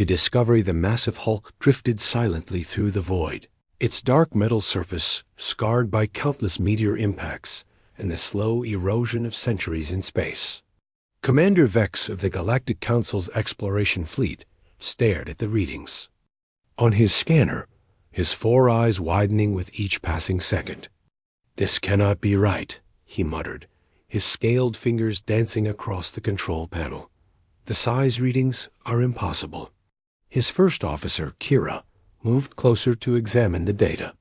The discovery the massive hulk drifted silently through the void, its dark metal surface scarred by countless meteor impacts and the slow erosion of centuries in space. Commander Vex of the Galactic Council's exploration fleet stared at the readings. On his scanner, his 4 eyes widening with each passing second. "This cannot be right," he muttered, his scaled fingers dancing across the control panel. "The size readings are impossible." His first officer, Kira, moved closer to examine the data.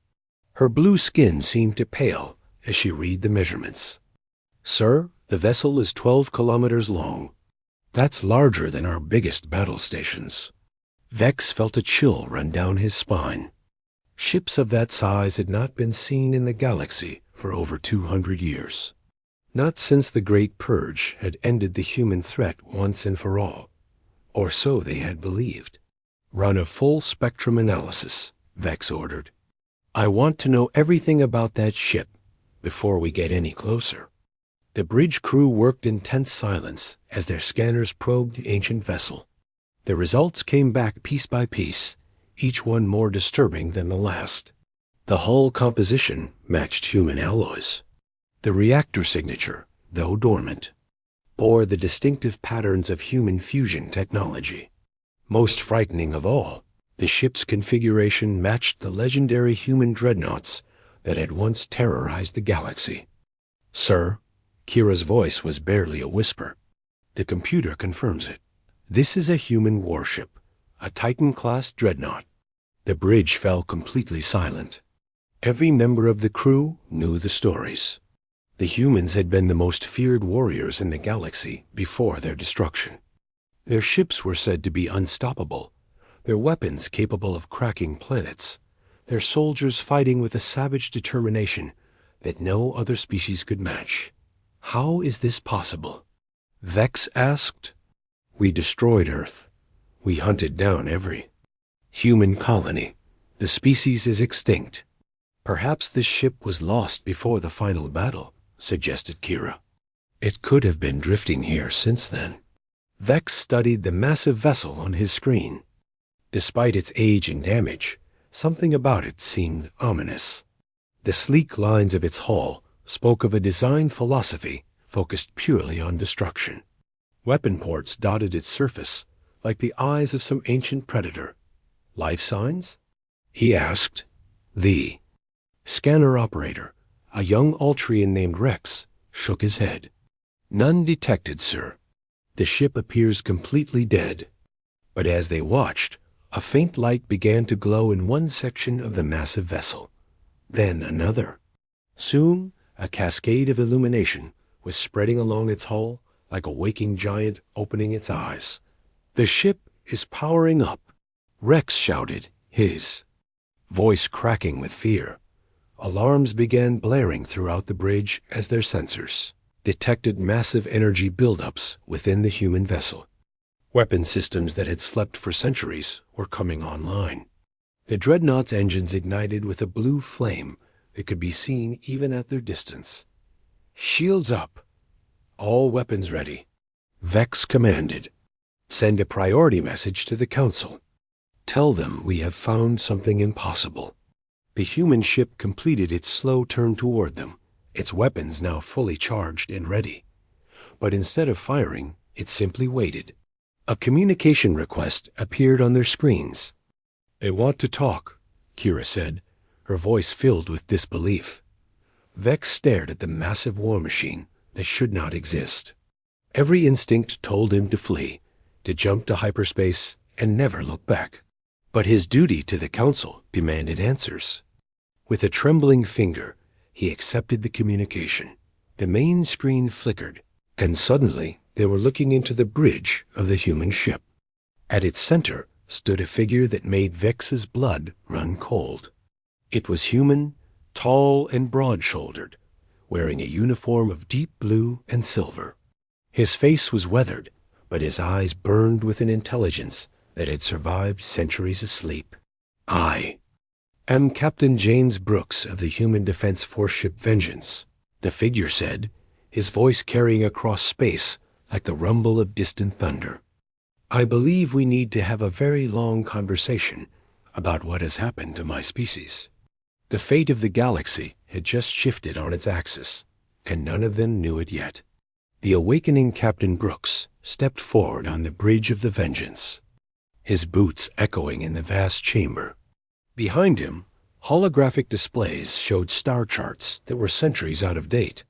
Her blue skin seemed to pale as she read the measurements. "Sir, the vessel is 12 kilometers long. That's larger than our biggest battle stations." Vex felt a chill run down his spine. Ships of that size had not been seen in the galaxy for over 200 years. Not since the Great Purge had ended the human threat once and for all. Or so they had believed. "Run a full spectrum analysis," Vex ordered. "I want to know everything about that ship before we get any closer." The bridge crew worked in tense silence as their scanners probed the ancient vessel. The results came back piece by piece, each one more disturbing than the last. The hull composition matched human alloys. The reactor signature, though dormant, bore the distinctive patterns of human fusion technology. Most frightening of all, the ship's configuration matched the legendary human dreadnoughts that had once terrorized the galaxy. "Sir," Kira's voice was barely a whisper. "The computer confirms it. This is a human warship, a Titan-class dreadnought." The bridge fell completely silent. Every member of the crew knew the stories. The humans had been the most feared warriors in the galaxy before their destruction. Their ships were said to be unstoppable, their weapons capable of cracking planets, their soldiers fighting with a savage determination that no other species could match. "How is this possible?" Vex asked. "We destroyed Earth. We hunted down every human colony. The species is extinct." "Perhaps this ship was lost before the final battle," suggested Kira. "It could have been drifting here since then." Vex studied the massive vessel on his screen. Despite its age and damage, something about it seemed ominous. The sleek lines of its hull spoke of a design philosophy focused purely on destruction. Weapon ports dotted its surface like the eyes of some ancient predator. "Life signs?" he asked. The scanner operator, a young Altrian named Rex, shook his head. "None detected, sir. The ship appears completely dead." But as they watched, a faint light began to glow in one section of the massive vessel. Then another. Soon, a cascade of illumination was spreading along its hull like a waking giant opening its eyes. "The ship is powering up," Rex shouted, his voice cracking with fear. Alarms began blaring throughout the bridge as their sensors detected massive energy buildups within the human vessel. Weapon systems that had slept for centuries were coming online. The Dreadnought's engines ignited with a blue flame that could be seen even at their distance. "Shields up. All weapons ready," Vex commanded. "Send a priority message to the Council. Tell them we have found something impossible." The human ship completed its slow turn toward them, its weapons now fully charged and ready. But instead of firing, it simply waited. A communication request appeared on their screens. "They want to talk," Kira said, her voice filled with disbelief. Vex stared at the massive war machine that should not exist. Every instinct told him to flee, to jump to hyperspace and never look back. But his duty to the Council demanded answers. With a trembling finger, he accepted the communication. The main screen flickered, and suddenly they were looking into the bridge of the human ship. At its center stood a figure that made Vex's blood run cold. It was human, tall and broad-shouldered, wearing a uniform of deep blue and silver. His face was weathered, but his eyes burned with an intelligence that had survived centuries of sleep. "I am Captain James Brooks of the Human Defense Force ship Vengeance," the figure said, his voice carrying across space like the rumble of distant thunder. I believe we need to have a very long conversation about what has happened to my species. The fate of the galaxy had just shifted on its axis, and none of them knew it yet. The awakening Captain Brooks stepped forward on the bridge of the Vengeance, his boots echoing in the vast chamber. Behind him, holographic displays showed star charts that were centuries out of date.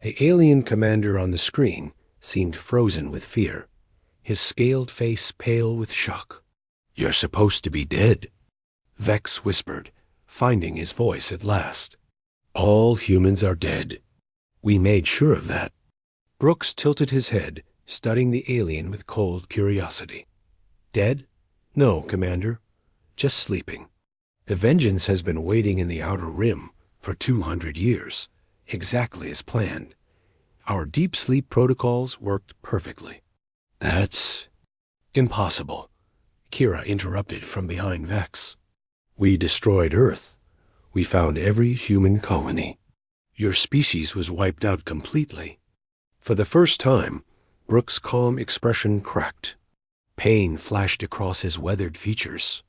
The alien commander on the screen seemed frozen with fear, his scaled face pale with shock. "You're supposed to be dead," Vex whispered, finding his voice at last. "All humans are dead. We made sure of that." Brooks tilted his head, studying the alien with cold curiosity. "Dead? No, Commander. Just sleeping. The Vengeance has been waiting in the Outer Rim for 200 years, exactly as planned. Our deep sleep protocols worked perfectly." "That's impossible," Kira interrupted from behind Vex. "We destroyed Earth. We found every human colony. Your species was wiped out completely." For the first time, Brooks' calm expression cracked. Pain flashed across his weathered features.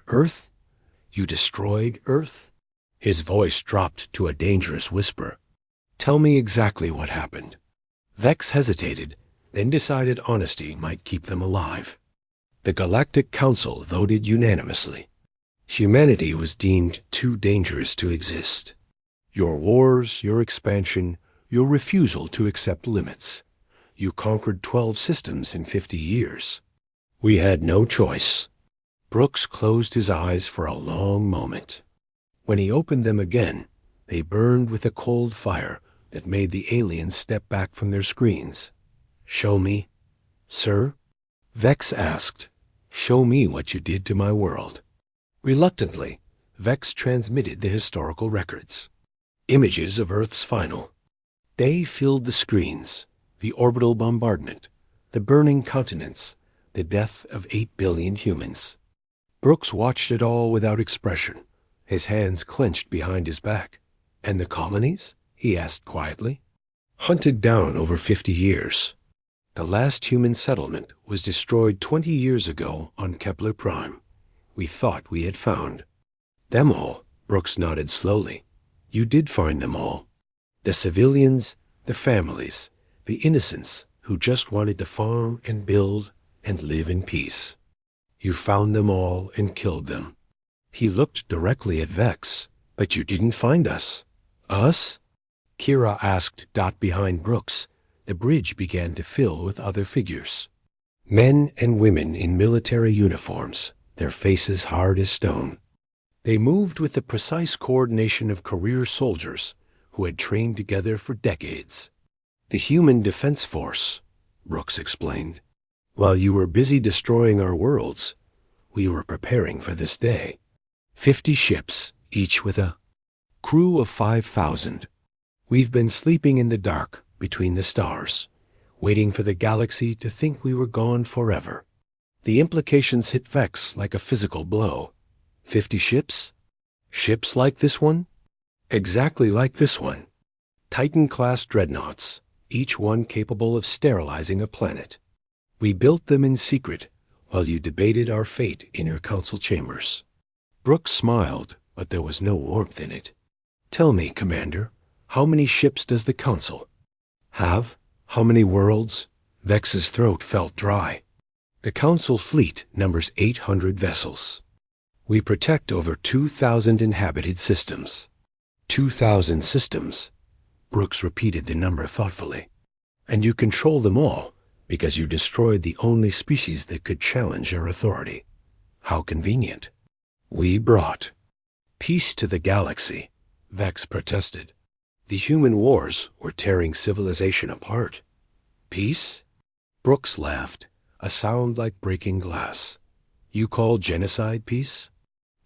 "Earth? You destroyed Earth?" His voice dropped to a dangerous whisper. "Tell me exactly what happened." Vex hesitated, then decided honesty might keep them alive. The Galactic Council voted unanimously. Humanity was deemed too dangerous to exist. Your wars, your expansion, your refusal to accept limits. You conquered 12 systems in 50 years. We had no choice. Brooks closed his eyes for a long moment. When he opened them again, they burned with a cold fire that made the aliens step back from their screens. "Show me." "Sir?" Vex asked. "Show me what you did to my world." Reluctantly, Vex transmitted the historical records. Images of Earth's final. They filled the screens, the orbital bombardment, the burning continents, the death of 8 billion humans. Brooks watched it all without expression, his hands clenched behind his back. "And the colonies?" he asked quietly. "Hunted down over 50 years. The last human settlement was destroyed 20 years ago on Kepler Prime. We thought we had found them all." Brooks nodded slowly. "You did find them all. The civilians, the families, the innocents who just wanted to farm and build and live in peace. You found them all and killed them." He looked directly at Vex. "But you didn't find us." "Us?" Kira asked. Behind Brooks, the bridge began to fill with other figures. Men and women in military uniforms, their faces hard as stone. They moved with the precise coordination of career soldiers who had trained together for decades. "The Human Defense Force," Brooks explained. "While you were busy destroying our worlds, we were preparing for this day. 50 ships, each with a crew of 5,000. We've been sleeping in the dark between the stars, waiting for the galaxy to think we were gone forever." The implications hit Vex like a physical blow. 50 ships? Ships like this one? Exactly like this one. Titan-class dreadnoughts, each one capable of sterilizing a planet. We built them in secret while you debated our fate in your council chambers. Brooks smiled, but there was no warmth in it. "Tell me, Commander, how many ships does the council have? How many worlds?" Vex's throat felt dry. "The council fleet numbers 800 vessels. We protect over 2,000 inhabited systems." 2,000 systems. Brooks repeated the number thoughtfully. "And you control them all because you destroyed the only species that could challenge your authority. How convenient." "We brought peace to the galaxy," Vex protested. "The human wars were tearing civilization apart." "Peace?" Brooks laughed, a sound like breaking glass. "You call genocide peace?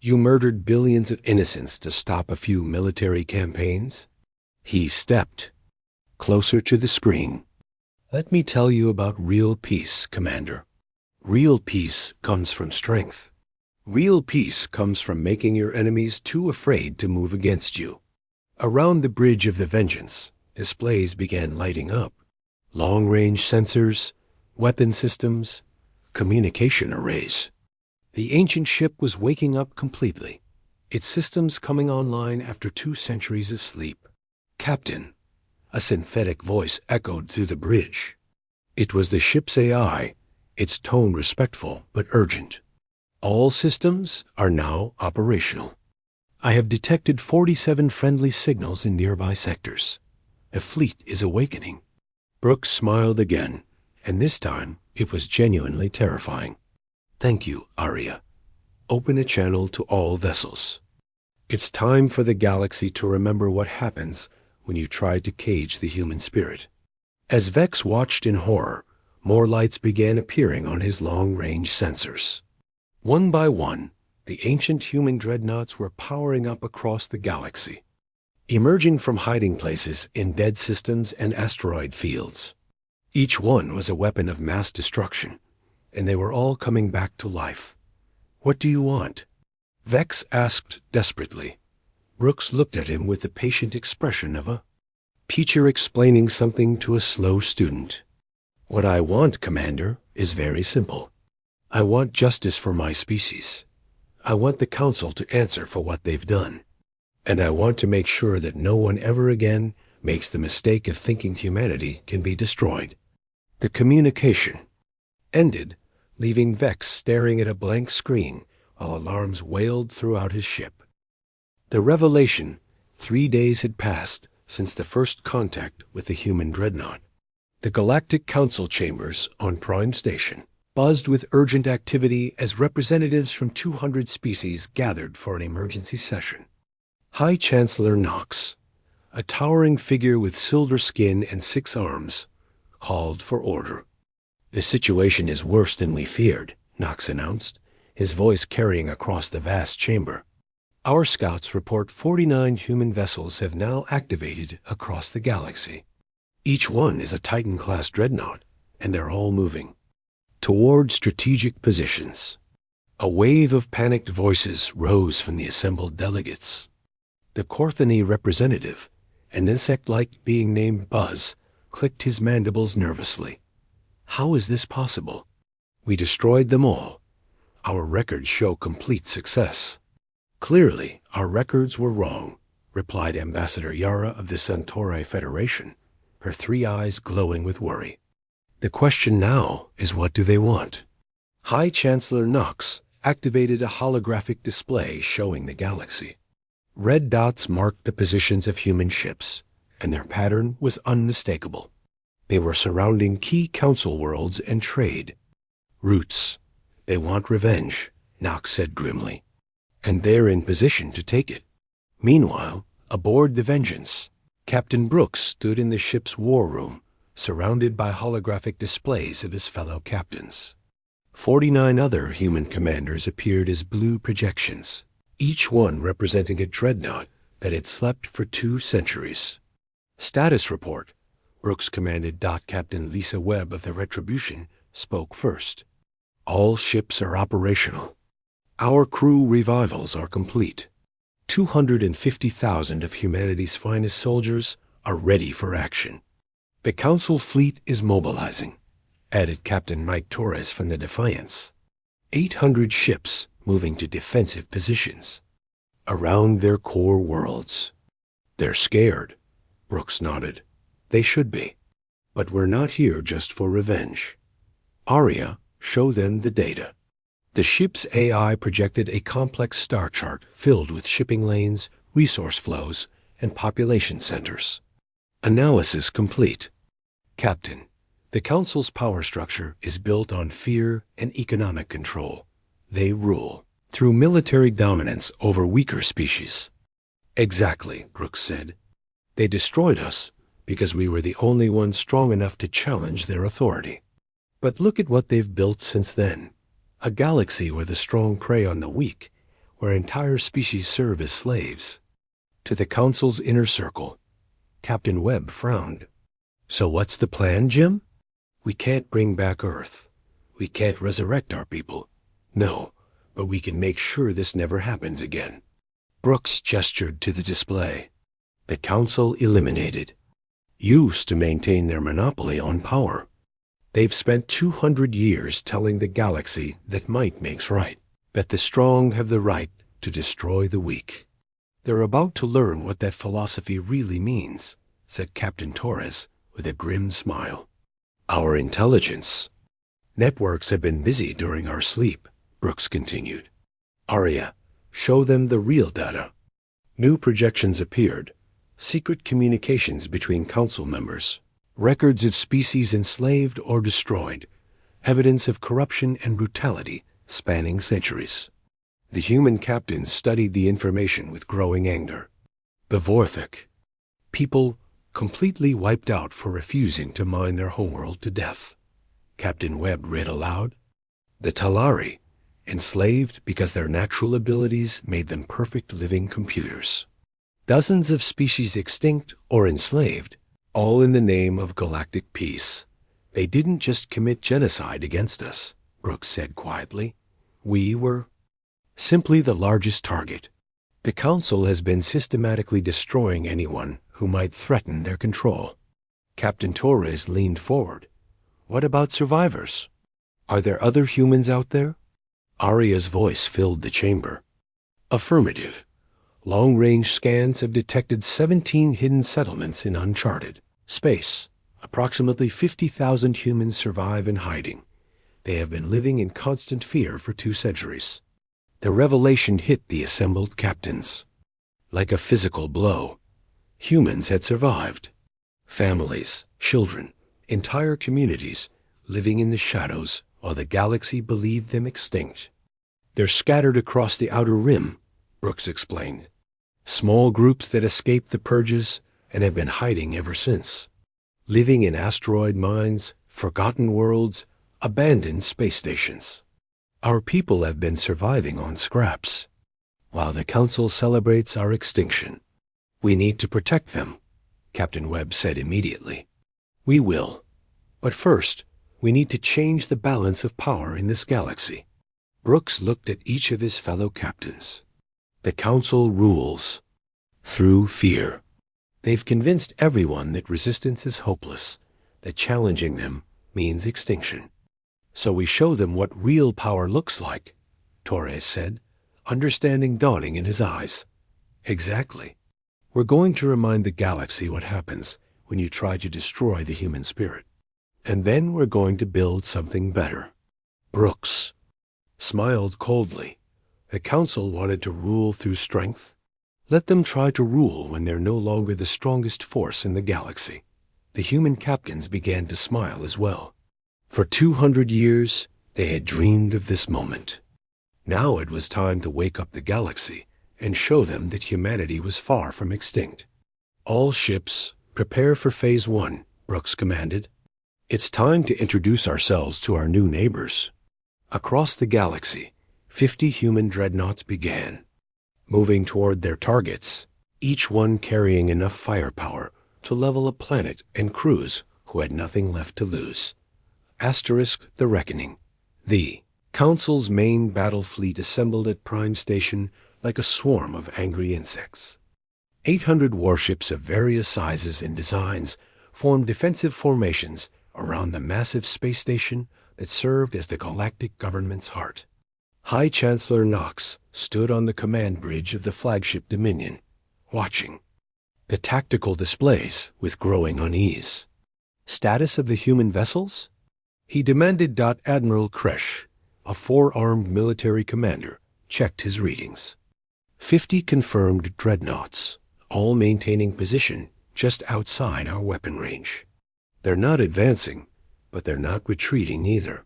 You murdered billions of innocents to stop a few military campaigns?" He stepped closer to the screen. "Let me tell you about real peace, Commander. Real peace comes from strength. Real peace comes from making your enemies too afraid to move against you." Around the bridge of the Vengeance, displays began lighting up. Long-range sensors, weapon systems, Communication arrays. The ancient ship was waking up completely, its systems coming online after 2 centuries of sleep. "Captain," a synthetic voice echoed through the bridge. It was the ship's AI, its tone respectful but urgent. "All systems are now operational. I have detected 47 friendly signals in nearby sectors. The fleet is awakening." Brooks smiled again, and this time it was genuinely terrifying. "Thank you, Arya. Open a channel to all vessels. It's time for the galaxy to remember what happens when you try to cage the human spirit." As Vex watched in horror, more lights began appearing on his long-range sensors. One by one, the ancient human dreadnoughts were powering up across the galaxy, emerging from hiding places in dead systems and asteroid fields. Each one was a weapon of mass destruction, and they were all coming back to life. "What do you want?" Vex asked desperately. Brooks looked at him with the patient expression of a teacher explaining something to a slow student. "What I want, Commander, is very simple. I want justice for my species. I want the Council to answer for what they've done. And I want to make sure that no one ever again makes the mistake of thinking humanity can be destroyed." The communication ended, leaving Vex staring at a blank screen while alarms wailed throughout his ship. The revelation: 3 days had passed since the first contact with the human dreadnought. The Galactic Council chambers on Prime Station buzzed with urgent activity as representatives from 200 species gathered for an emergency session. High Chancellor Knox, a towering figure with silver skin and 6 arms, called for order. "The situation is worse than we feared," Knox announced, his voice carrying across the vast chamber. "Our scouts report 49 human vessels have now activated across the galaxy. Each one is a Titan-class dreadnought, and they're all moving toward strategic positions." A wave of panicked voices rose from the assembled delegates. The Corthany representative, an insect-like being named Buzz, clicked his mandibles nervously. "How is this possible? We destroyed them all. Our records show complete success." "Clearly, our records were wrong," replied Ambassador Yara of the Centauri Federation, her 3 eyes glowing with worry. "The question now is, what do they want?" High Chancellor Knox activated a holographic display showing the galaxy. Red dots marked the positions of human ships, and their pattern was unmistakable. They were surrounding key council worlds and trade routes. "They want revenge," Knox said grimly, "and they're in position to take it." Meanwhile, aboard the Vengeance, Captain Brooks stood in the ship's war room, surrounded by holographic displays of his fellow captains. 49 other human commanders appeared as blue projections, each one representing a dreadnought that had slept for 2 centuries. "Status report," Brooks commanded Captain Lisa Webb of the Retribution spoke first. "All ships are operational. Our crew revivals are complete. 250,000 of humanity's finest soldiers are ready for action. The Council fleet is mobilizing," added Captain Mike Torres from the Defiance. 800 ships moving to defensive positions around their core worlds. "They're scared," Brooks nodded. "They should be. But we're not here just for revenge. Arya, show them the data." The ship's AI projected a complex star chart filled with shipping lanes, resource flows, and population centers. "Analysis complete. Captain, the Council's power structure is built on fear and economic control. They rule through military dominance over weaker species." "Exactly," Brooks said. "They destroyed us because we were the only ones strong enough to challenge their authority. But look at what they've built since then. A galaxy where the strong prey on the weak, where entire species serve as slaves." To the Council's inner circle, Captain Webb frowned. "So what's the plan, Jim? We can't bring back Earth. We can't resurrect our people. No, but we can make sure this never happens again." Brooks gestured to the display. "The Council eliminated. Used to maintain their monopoly on power. They've spent 200 years telling the galaxy that might makes right, that the strong have the right to destroy the weak. They're about to learn what that philosophy really means, said Captain Torres with a grim smile. Our intelligence. Networks have been busy during our sleep, Brooks continued. Arya, show them the real data. New projections appeared, secret communications between council members, records of species enslaved or destroyed, evidence of corruption and brutality spanning centuries. The human captains studied the information with growing anger. The Vorthik, people completely wiped out for refusing to mine their homeworld to death. Captain Webb read aloud. The Talari, enslaved because their natural abilities made them perfect living computers. Dozens of species extinct or enslaved, all in the name of galactic peace. They didn't just commit genocide against us, Brooks said quietly. We were simply the largest target. The Council has been systematically destroying anyone who might threaten their control. Captain Torres leaned forward. What about survivors? Are there other humans out there? Arya's voice filled the chamber. Affirmative. Long-range scans have detected 17 hidden settlements in uncharted space. Approximately 50,000 humans survive in hiding. They have been living in constant fear for 2 centuries. The revelation hit the assembled captains. Like a physical blow. Humans had survived. Families, children, entire communities living in the shadows while the galaxy believed them extinct. They're scattered across the outer rim, Brooks explained. Small groups that escaped the purges and have been hiding ever since. Living in asteroid mines, forgotten worlds, abandoned space stations. Our people have been surviving on scraps, while the Council celebrates our extinction. We need to protect them, Captain Webb said immediately. We will. But first, we need to change the balance of power in this galaxy. Brooks looked at each of his fellow captains. The Council rules through fear. They've convinced everyone that resistance is hopeless, that challenging them means extinction. So we show them what real power looks like, Torres said, understanding dawning in his eyes. Exactly. We're going to remind the galaxy what happens when you try to destroy the human spirit. And then we're going to build something better. Brooks smiled coldly. The Council wanted to rule through strength. Let them try to rule when they're no longer the strongest force in the galaxy. The human captains began to smile as well. For 200 years, they had dreamed of this moment. Now it was time to wake up the galaxy and show them that humanity was far from extinct. All ships, prepare for Phase 1, Brooks commanded. It's time to introduce ourselves to our new neighbors. Across the galaxy, 50 human dreadnoughts began, moving toward their targets, each one carrying enough firepower to level a planet and crews who had nothing left to lose. Asterisk the Reckoning. The Council's main battle fleet assembled at Prime Station like a swarm of angry insects. 800 warships of various sizes and designs formed defensive formations around the massive space station that served as the galactic government's heart. High Chancellor Knox stood on the command bridge of the flagship Dominion, watching the tactical displays with growing unease. Status of the human vessels? He demanded. Admiral Kresh, a 4-armed military commander, checked his readings. 50 confirmed dreadnoughts, all maintaining position just outside our weapon range. They're not advancing, but they're not retreating either.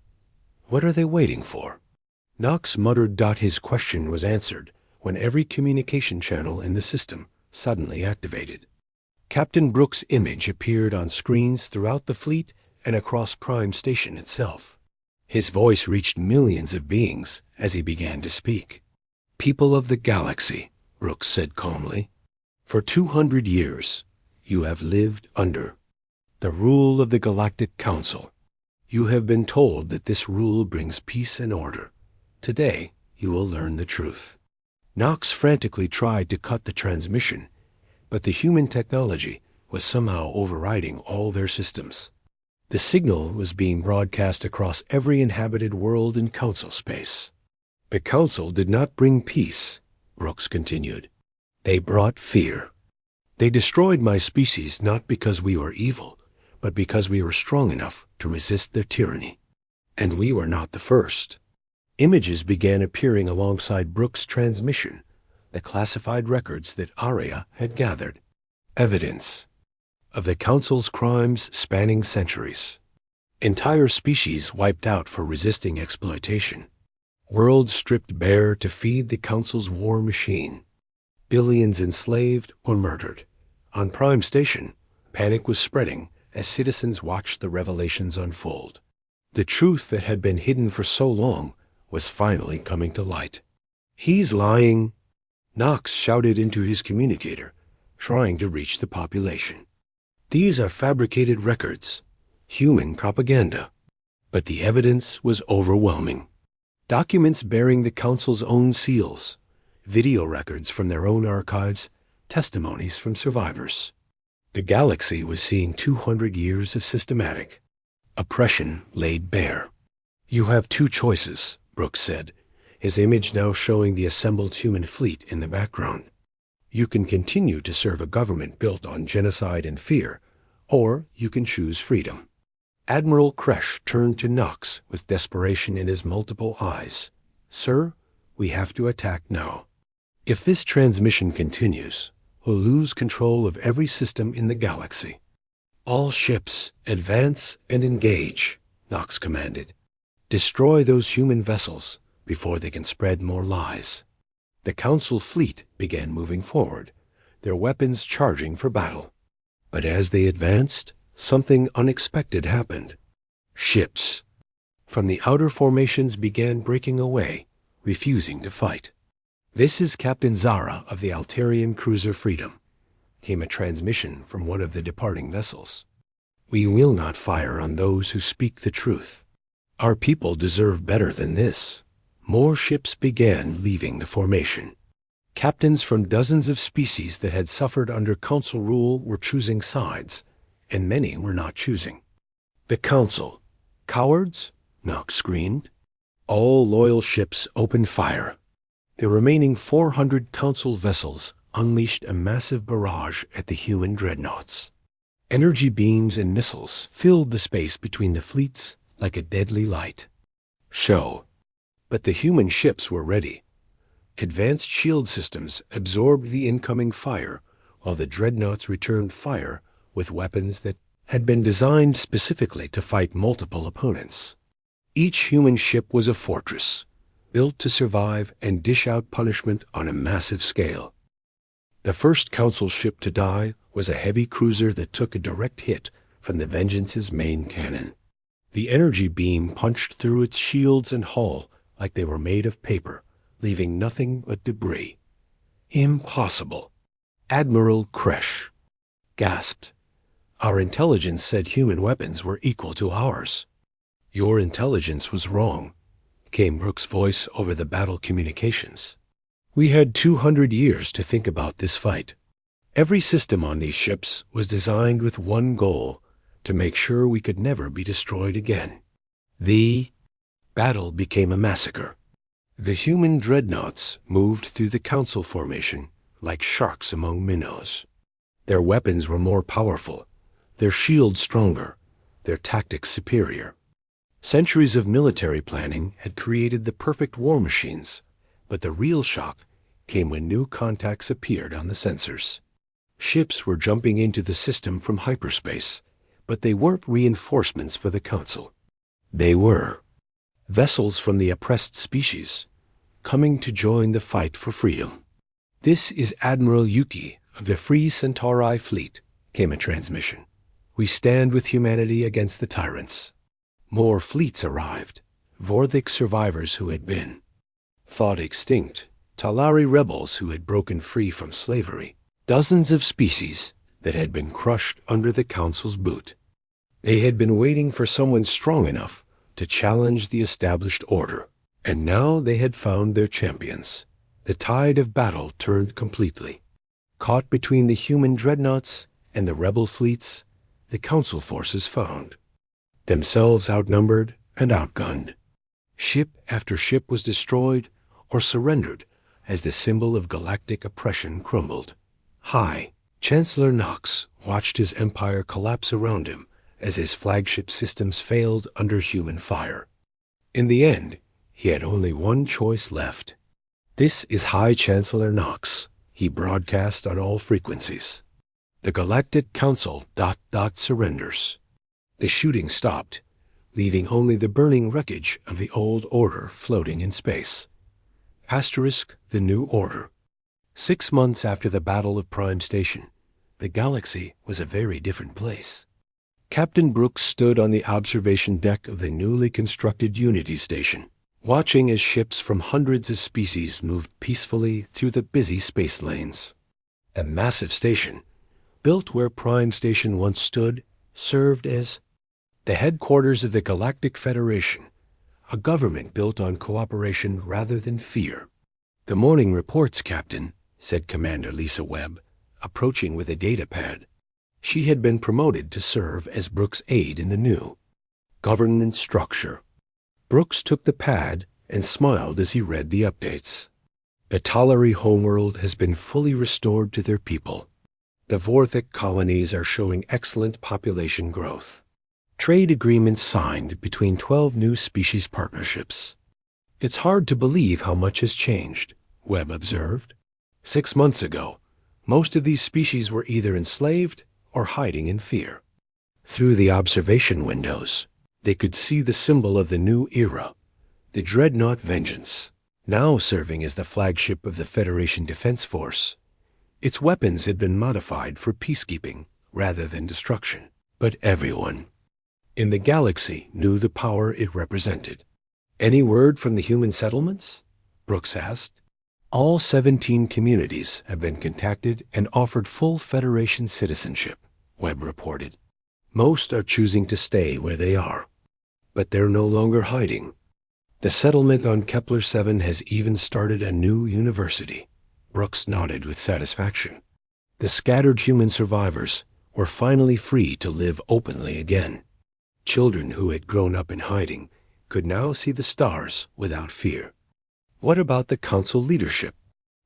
What are they waiting for? Knox muttered. His question was answered when every communication channel in the system suddenly activated. Captain Brooks' image appeared on screens throughout the fleet and across Prime Station itself. His voice reached millions of beings as he began to speak. People of the galaxy, Brooks said calmly, for 200 years you have lived under the rule of the Galactic Council. You have been told that this rule brings peace and order. Today you will learn the truth. Knox frantically tried to cut the transmission, but the human technology was somehow overriding all their systems. The signal was being broadcast across every inhabited world in Council space. The Council did not bring peace, Brooks continued. They brought fear. They destroyed my species not because we were evil, but because we were strong enough to resist their tyranny. And we were not the first. Images began appearing alongside Brooks' transmission, the classified records that Arya had gathered. Evidence of the Council's crimes spanning centuries. Entire species wiped out for resisting exploitation. Worlds stripped bare to feed the Council's war machine. Billions enslaved or murdered. On Prime Station, panic was spreading as citizens watched the revelations unfold. The truth that had been hidden for so long was finally coming to light. "He's lying," Knox shouted into his communicator, trying to reach the population. "These are fabricated records, human propaganda." But the evidence was overwhelming. Documents bearing the Council's own seals, video records from their own archives, testimonies from survivors. The galaxy was seeing 200 years of systematic oppression laid bare. "You have two choices," Brooks said, his image now showing the assembled human fleet in the background. "You can continue to serve a government built on genocide and fear, or you can choose freedom." Admiral Kresh turned to Knox with desperation in his multiple eyes. "Sir, we have to attack now. If this transmission continues, we'll lose control of every system in the galaxy." "All ships, advance and engage," Knox commanded. "Destroy those human vessels before they can spread more lies." The Council fleet began moving forward, their weapons charging for battle. But as they advanced, something unexpected happened. Ships from the outer formations began breaking away, refusing to fight. "This is Captain Zara of the Altarian cruiser Freedom," came a transmission from one of the departing vessels. "We will not fire on those who speak the truth. Our people deserve better than this." More ships began leaving the formation. Captains from dozens of species that had suffered under Council rule were choosing sides, and many were not choosing. "The Council. Cowards?" Knox screamed. All loyal ships opened fire. The remaining 400 Council vessels unleashed a massive barrage at the human dreadnoughts. Energy beams and missiles filled the space between the fleets like a deadly light. Show. But the human ships were ready. Advanced shield systems absorbed the incoming fire, while the dreadnoughts returned fire with weapons that had been designed specifically to fight multiple opponents. Each human ship was a fortress, built to survive and dish out punishment on a massive scale. The first Council ship to die was a heavy cruiser that took a direct hit from the Vengeance's main cannon. The energy beam punched through its shields and hull like they were made of paper, leaving nothing but debris. "Impossible!" Admiral Kresh gasped. "Our intelligence said human weapons were equal to ours." "Your intelligence was wrong," came Brooks' voice over the battle communications. "We had 200 years to think about this fight. Every system on these ships was designed with one goal, to make sure we could never be destroyed again." The battle became a massacre. The human dreadnoughts moved through the Council formation like sharks among minnows. Their weapons were more powerful, their shields stronger, their tactics superior. Centuries of military planning had created the perfect war machines, but the real shock came when new contacts appeared on the sensors. Ships were jumping into the system from hyperspace, but they weren't reinforcements for the Council. They were vessels from the oppressed species, coming to join the fight for freedom. "This is Admiral Yuki of the Free Centauri Fleet," came a transmission. "We stand with humanity against the tyrants." More fleets arrived, Vorthic survivors who had been thought extinct, Talari rebels who had broken free from slavery, dozens of species that had been crushed under the Council's boot. They had been waiting for someone strong enough to challenge the established order, and now they had found their champions. The tide of battle turned completely. Caught between the human dreadnoughts and the rebel fleets, the Council forces found themselves outnumbered and outgunned. Ship after ship was destroyed or surrendered as the symbol of galactic oppression crumbled. High Chancellor Knox watched his empire collapse around him as his flagship systems failed under human fire. In the end, he had only one choice left. "This is High Chancellor Knox," he broadcast on all frequencies. "The Galactic Council ... surrenders." The shooting stopped, leaving only the burning wreckage of the old order floating in space. Asterisk the new order. 6 months after the Battle of Prime Station, the galaxy was a very different place. Captain Brooks stood on the observation deck of the newly constructed Unity Station, watching as ships from hundreds of species moved peacefully through the busy space lanes. A massive station, built where Prime Station once stood, served as the headquarters of the Galactic Federation, a government built on cooperation rather than fear. "The morning reports, Captain," said Commander Lisa Webb, approaching with a data pad. She had been promoted to serve as Brooks' aide in the new governance structure. Brooks took the pad and smiled as he read the updates. "The Talari homeworld has been fully restored to their people. The Vorthic colonies are showing excellent population growth. Trade agreements signed between 12 new species partnerships." "It's hard to believe how much has changed," Webb observed. 6 months ago, most of these species were either enslaved or hiding in fear. Through the observation windows, they could see the symbol of the new era, the Dreadnought Vengeance, now serving as the flagship of the Federation Defense Force. Its weapons had been modified for peacekeeping rather than destruction. But everyone in the galaxy knew the power it represented. "Any word from the human settlements?" Brooks asked. "All 17 communities have been contacted and offered full Federation citizenship," Webb reported. "Most are choosing to stay where they are. But they're no longer hiding. The settlement on Kepler 7 has even started a new university." Brooks nodded with satisfaction. The scattered human survivors were finally free to live openly again. Children who had grown up in hiding could now see the stars without fear. "What about the Council leadership?"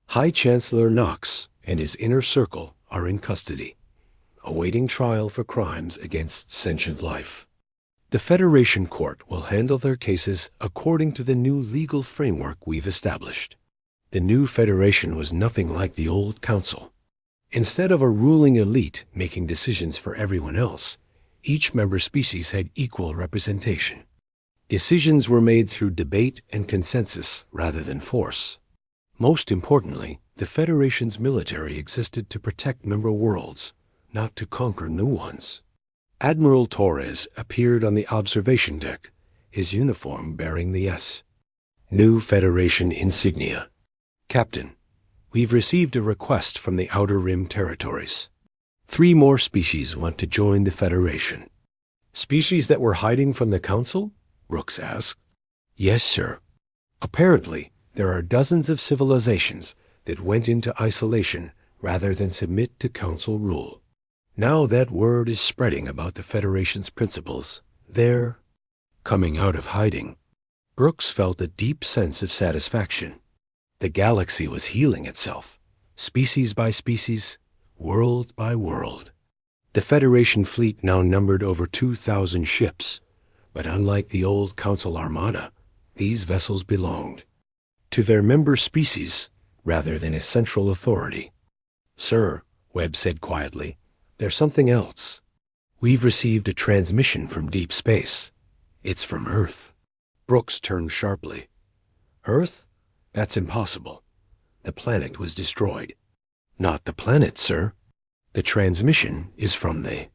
"High Chancellor Knox and his inner circle are in custody, awaiting trial for crimes against sentient life. The Federation Court will handle their cases according to the new legal framework we've established." The new Federation was nothing like the old Council. Instead of a ruling elite making decisions for everyone else, each member species had equal representation. Decisions were made through debate and consensus rather than force. Most importantly, the Federation's military existed to protect member worlds, not to conquer new ones. Admiral Torres appeared on the observation deck, his uniform bearing the S. New Federation insignia. "Captain, we've received a request from the Outer Rim territories. 3 more species want to join the Federation." "Species that were hiding from the Council?" Brooks asked. "Yes, sir. Apparently, there are dozens of civilizations that went into isolation rather than submit to Council rule. Now that word is spreading about the Federation's principles. They're coming out of hiding." Brooks felt a deep sense of satisfaction. The galaxy was healing itself, species by species, world by world. The Federation fleet now numbered over 2,000 ships, but unlike the old Council Armada, these vessels belonged to their member species rather than a central authority. "Sir," Webb said quietly, "there's something else. We've received a transmission from deep space. It's from Earth." Brooks turned sharply. "Earth? That's impossible. The planet was destroyed." "Not the planet, sir. The transmission is from the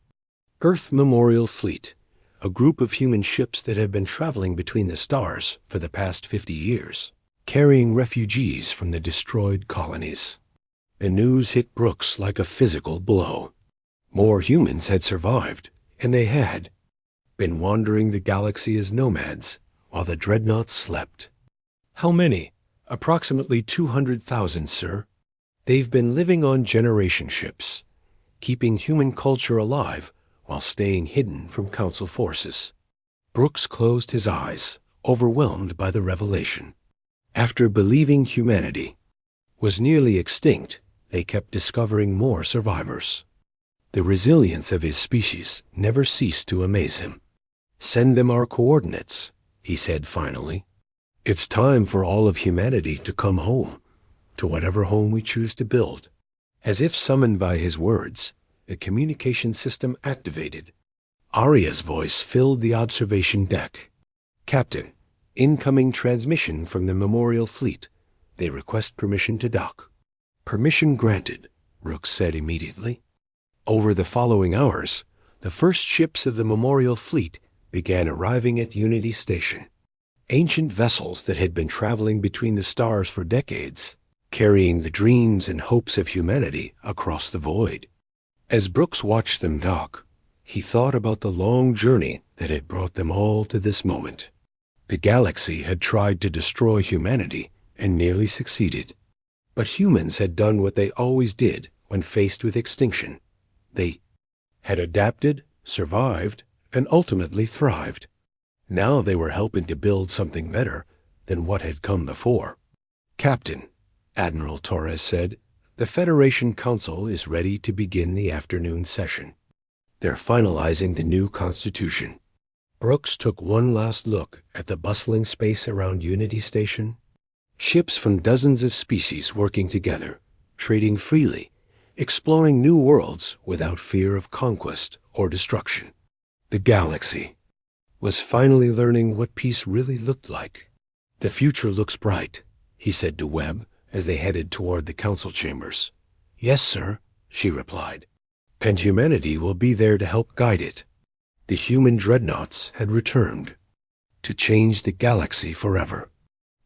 Earth Memorial Fleet, a group of human ships that have been traveling between the stars for the past 50 years, carrying refugees from the destroyed colonies." The news hit Brooks like a physical blow. More humans had survived, and they had been wandering the galaxy as nomads while the Dreadnought slept. "How many?" "Approximately 200,000, sir. They've been living on generation ships, keeping human culture alive while staying hidden from Council forces." Brooks closed his eyes, overwhelmed by the revelation. After believing humanity was nearly extinct, they kept discovering more survivors. The resilience of his species never ceased to amaze him. "Send them our coordinates," he said finally. "It's time for all of humanity to come home, to whatever home we choose to build." As if summoned by his words, the communication system activated. Arya's voice filled the observation deck. "Captain, incoming transmission from the Memorial Fleet. They request permission to dock." "Permission granted," Brooks said immediately. Over the following hours, the first ships of the Memorial Fleet began arriving at Unity Station. Ancient vessels that had been traveling between the stars for decades, carrying the dreams and hopes of humanity across the void. As Brooks watched them dock, he thought about the long journey that had brought them all to this moment. The galaxy had tried to destroy humanity and nearly succeeded. But humans had done what they always did when faced with extinction. They had adapted, survived, and ultimately thrived. Now they were helping to build something better than what had come before. "Captain," Admiral Torres said, "the Federation Council is ready to begin the afternoon session. They're finalizing the new constitution." Brooks took one last look at the bustling space around Unity Station. Ships from dozens of species working together, trading freely, exploring new worlds without fear of conquest or destruction. The galaxy was finally learning what peace really looked like. "The future looks bright," he said to Webb as they headed toward the council chambers. "Yes, sir," she replied. "And humanity will be there to help guide it." The human dreadnoughts had returned to change the galaxy forever.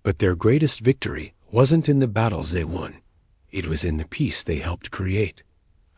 But their greatest victory wasn't in the battles they won. It was in the peace they helped create. ***.